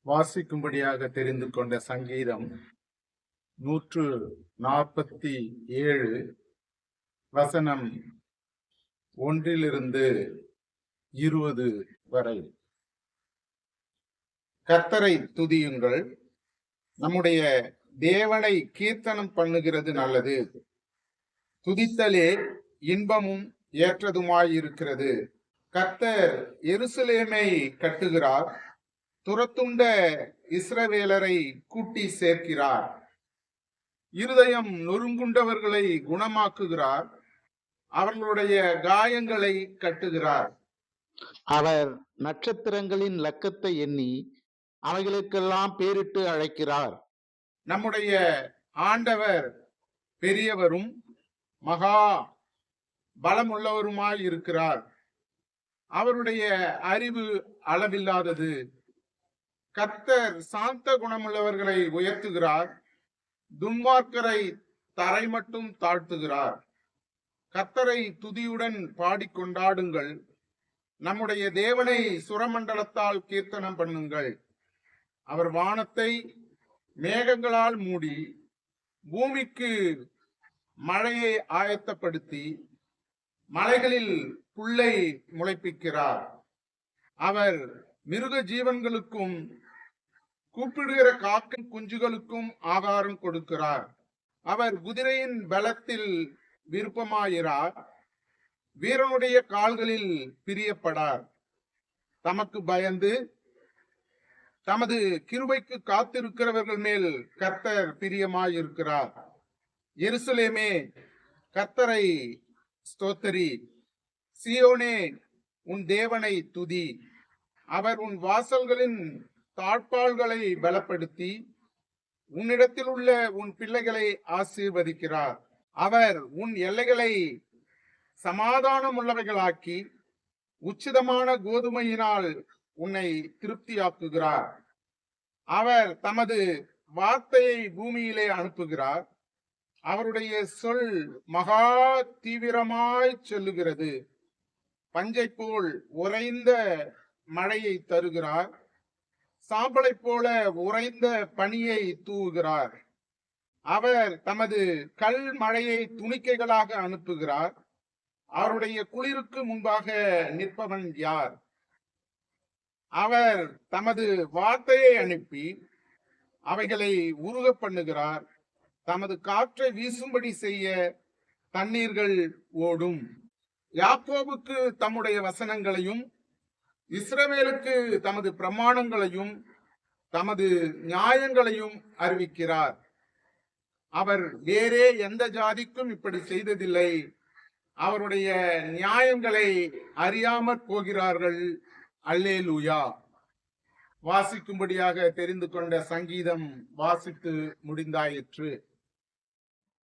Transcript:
வாசிக்கும்படியாக தெரிந்து கொண்ட சங்கீதம் 147 வசனம் 1 20 வரை. கர்த்தரை துதியுங்கள், நம்முடைய தேவனை கீர்த்தனம் பண்ணுகிறது நல்லது. துதித்தலே இன்பமும் ஏற்றதுமாயிருக்கிறது. கர்த்தர் எருசலேமை கட்டுகிறார், துரத்துண்ட இஸ்ரவேலரை கூட்டி சேர்க்கிறார். இருதயம் நொறுங்குண்டவர்களை குணமாக்குகிறார், அவர்களுடைய காயங்களை கட்டுகிறார். அவர் நட்சத்திரங்களின் லக்கத்தை எண்ணி அவைகளுக்கெல்லாம் பேரிட்டு அழைக்கிறார். நம்முடைய ஆண்டவர் பெரியவரும் மகா பலமுள்ளவருமாய் இருக்கிறார். அவருடைய அறிவு அளவில்லாதது. கர்த்தர் சாந்த குணமுள்ளவர்களை உயர்த்துகிறார், துன்மார்க்கரை தரை மட்டும் தாழ்த்துகிறார். கர்த்தரை துதியுடன் பாடிக்கொண்டாடுங்கள், நம்முடைய தேவனை சுரமண்டலத்தால் கீர்த்தனம் பண்ணுங்கள். அவர் வானத்தை மேகங்களால் மூடி பூமிக்கு மழையை ஆயத்தப்படுத்தி மலைகளில் புல்லை முளைப்பிக்கிறார். அவர் மிருக ஜீவன்களுக்கும் கூப்பிடுகிற காக்கின் குஞ்சுகளுக்கும் ஆகாரம் கொடுக்கிறார். அவர் குதிரையின் பலத்தில் விருப்பமாயிரார், வீரனுடைய கால்களில் பிரியப்படார். தமக்கு பயந்து தமது கிருபைக்கு காத்திருக்கிறவர்கள் மேல் கர்த்தர் பிரியமாயிருக்கிறார். எருசலேமே, கர்த்தரை ஸ்தோத்திரி. சீயோனே, உன் தேவனை துதி. அவர் உன் வாசல்களின் தாழ்பாள்களை பலப்படுத்தி உன்னிடத்தில் உள்ள உன் பிள்ளைகளை ஆசீர்வதிக்கிறார். அவர் உன் எல்லைகளை சமாதானம் உள்ளவைகளாக்கி உச்சிதமான கோதுமையினால் உன்னை திருப்தியாக்குகிறார். அவர் தமது வார்த்தையை பூமியிலே அனுப்புகிறார், அவருடைய சொல் மகா தீவிரமாய் செல்லுகிறது. பஞ்சை போல் உறைந்த மழையை தருகிறார், சாம்பலை போல உறைந்த பனியை தூவுகிறார். அவர் தமது கல் மழையை துணிக்கைகளாக அனுப்புகிறார். அவருடைய குளிருக்கு முன்பாக நிற்பவன் யார்? அவர் தமது வார்த்தையை அனுப்பி அவைகளை உருக பண்ணுகிறார். தமது காற்றை வீசும்படி செய்ய தண்ணீர்கள் ஓடும். யாக்கோபுக்கு தம்முடைய வசனங்களையும் இஸ்ரவேலுக்கு தமது பிரமாணங்களையும் தமது நியாயங்களையும் அறிவிக்கிறார். அவர் வேறே எந்த ஜாதிக்கும் இப்படி செய்ததில்லை. அவருடைய நியாயங்களை அறியாமற் போகிறார்கள். அல்லேலூயா. வாசிக்கும்படியாக தெரிந்து கொண்ட சங்கீதம் வாசித்து முடிந்தாயிற்று.